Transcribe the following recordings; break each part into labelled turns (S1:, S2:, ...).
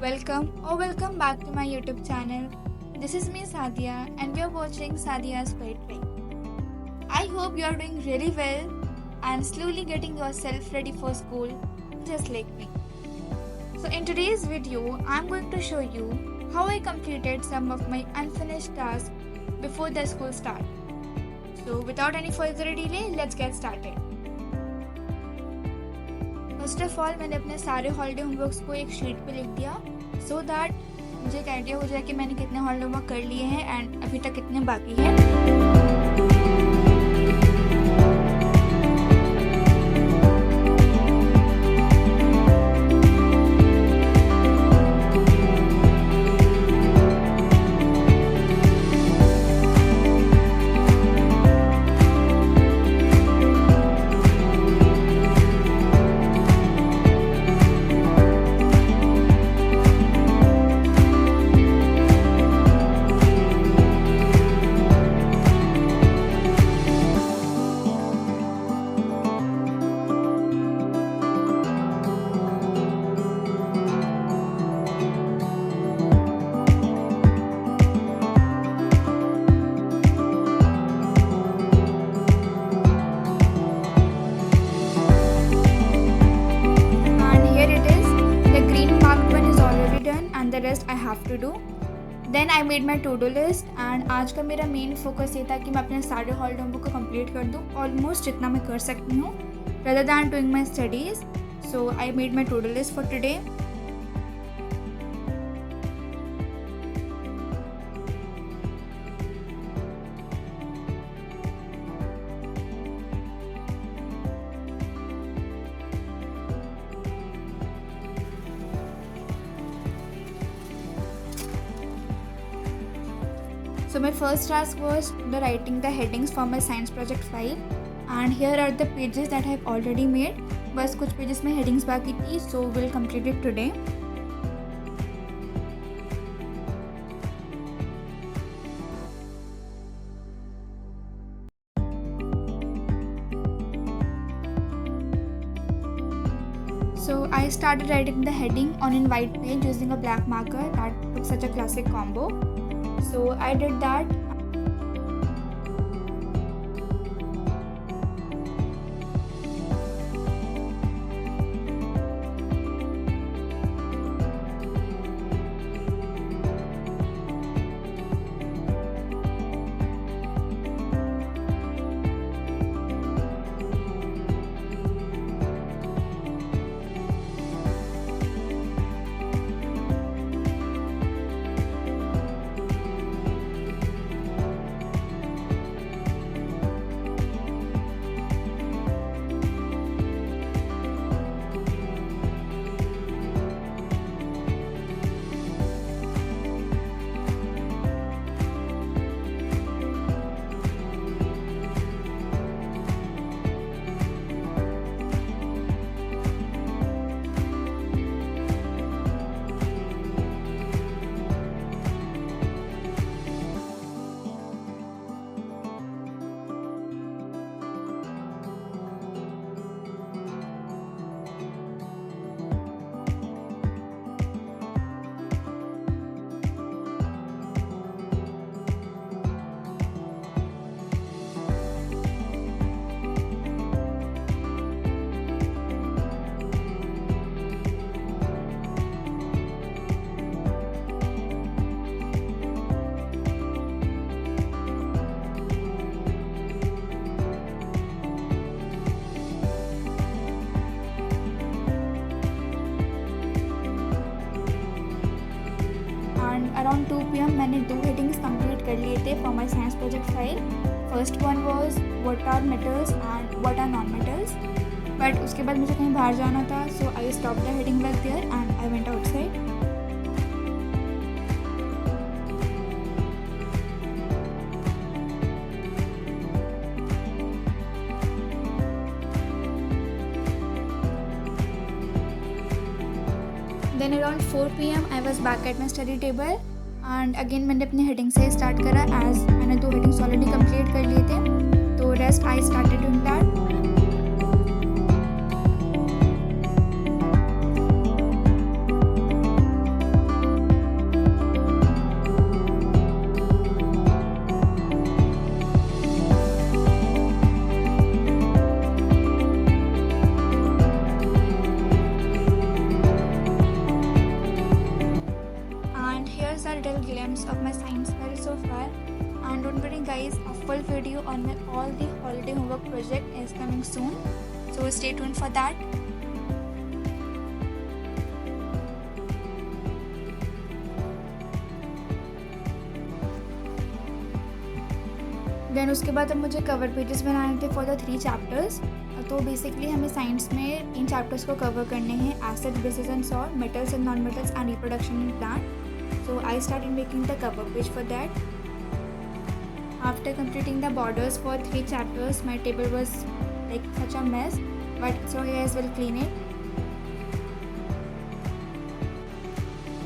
S1: Welcome back to my YouTube channel. This is me Sadia and we are watching Sadia's Poetry. I hope you are doing really well and slowly getting yourself ready for school just like me. So in today's video, I'm going to show you how I completed some of my unfinished tasks before the school start. So without any further delay, let's get started. First of all मैंने अपने सारे holiday homeworks को एक sheet पे लिख दिया so that मुझे एक आइडिया हो जाए कि मैंने कितने हॉलीडे होमवर्क कर लिए हैं एंड अभी तक कितने बाकी हैं। The rest I have to do. Then I made my to-do list and आज का मेरा मेन फोकस ये था कि मैं अपने सारे हॉलीडे होमवर्क को कंप्लीट कर दूँ ऑलमोस्ट जितना मैं कर सकती हूँ rather than doing my studies. So I made my to-do list for today. So my first task was writing the headings for my science project file and here are the pages that I have already made. बस कुछ pages में headings बाकी थी so we'll complete it today. So I started writing the heading on a white page using a black marker. That took such a classic combo. So I did that. Around 2 PM मैंने 2 headings complete कर लिए थे for my science project file. First one was what are metals and what are non-metals. But उसके बाद मुझे कहीं बाहर जाना था so I stopped the heading back there and I went outside. Then around 4 PM I was back at my study table and again मैंने अपनी heading से start करा as मैंने 2 headings already complete कर लिए थे तो rest I started doing that. coming soon. So stay tuned for that. Then उसके बाद अब मुझे कवर पेजेस बनाने थे फॉर द 3 चैप्टर्स. तो बेसिकली हमें साइंस में इन चैप्टर्स को कवर करने हैं: acid, bases and salt, metals and non metals and reproduction in plant. So I started making the cover page for that. After completing the borders for 3 chapters, my table was like such a mess, but so I as well clean it.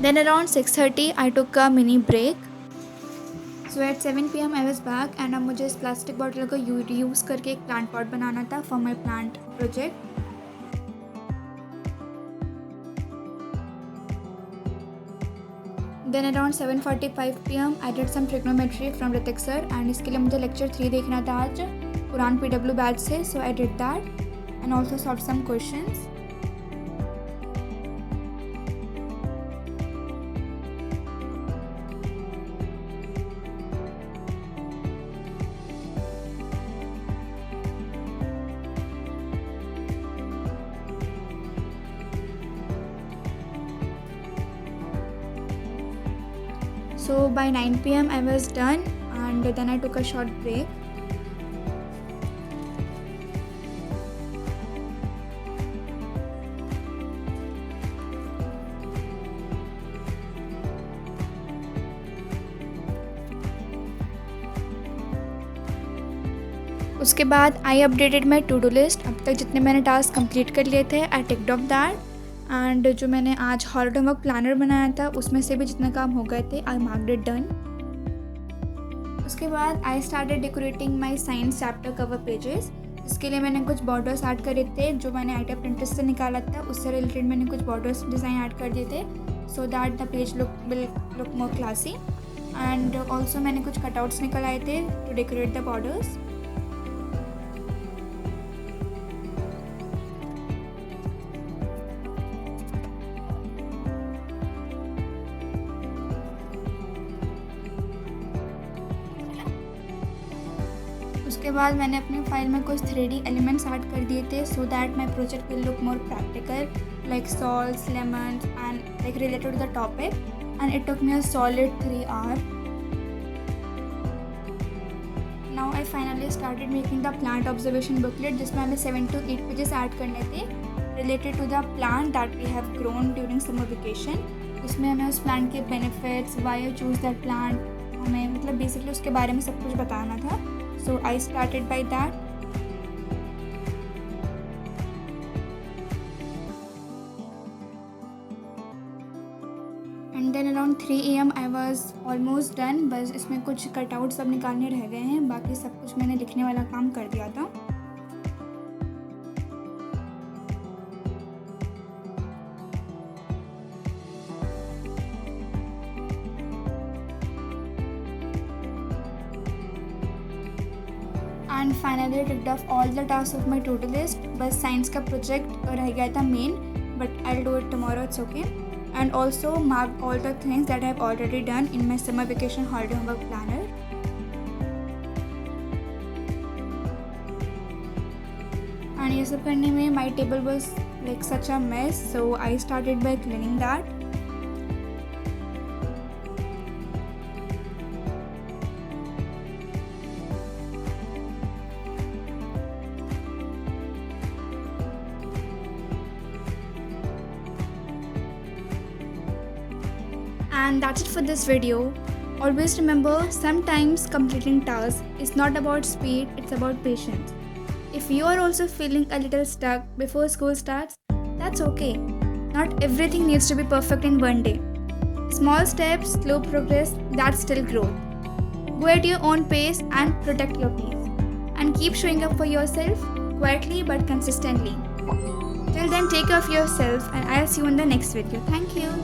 S1: Then around 6:30 I took a mini break. So at 7 PM I was back and अब मुझे इस plastic bottle को use करके एक plant pot बनाना था for my plant project. Then around 7:45 PM I did some trigonometry from Ritik sir and इसके लिए मुझे lecture 3 देखना था आज पुरान PW बैच से. So I did that and also solved some questions. So by 9 PM I was done and then I took a short break. उसके बाद I updated my to do list. अब तक जितने मैंने टास्क कंप्लीट कर लिए थे I ticked off that. And जो मैंने आज हॉलिडे होमवर्क प्लानर बनाया था उसमें से भी जितने काम हो गए थे आई मार्क्ड इट डन. उसके बाद I started decorating my science chapter cover pages. इसके लिए मैंने कुछ बॉर्डर्स ऐड करे थे जो मैंने आइटा प्रिंटर्स से निकाला था. उससे रिलेटेड मैंने कुछ बॉर्डर्स डिज़ाइन ऐड कर दिए थे so that the page will look more classy. And also मैंने कुछ कटआउट्स निकल आए थे टू डेकोरेट द बॉर्डर्स. उसके बाद मैंने अपनी फाइल में कुछ 3D एलिमेंट्स ऐड कर दिए थे so that my project will look more practical like salts, lemons and like related to the topic. And it took me a solid 3 hours. Now I finally started making the plant observation booklet जिसमें हमें 7 to 8 pages add करने थे related to the plant that we have grown during summer vacation. उसमें हमें उस plant के benefits, why you choose that plant, हमें मतलब बेसिकली उसके बारे में सब कुछ बताना था. So I started by that. And then around 3 AM I was almost done. बस इसमें कुछ कटआउट सब निकालने रह गए हैं, बाकी सब कुछ मैंने लिखने वाला काम कर दिया था. And finally ticked off all the task of my to do list. बस साइंस का प्रोजेक्ट रह गया था main, but I will do it tomorrow, it's okay. And also mark all the things that I have already done in my summer vacation holiday homework planner. And ये सब करने में my table was like such a mess so I started by cleaning that. And that's it for this video. Always remember, sometimes completing tasks is not about speed, it's about patience. If you are also feeling a little stuck before school starts, that's okay. Not everything needs to be perfect in one day. Small steps, slow progress, that's still growth. Go at your own pace and protect your peace. And keep showing up for yourself, quietly but consistently. Till then, take care of yourself and I'll see you in the next video. Thank you.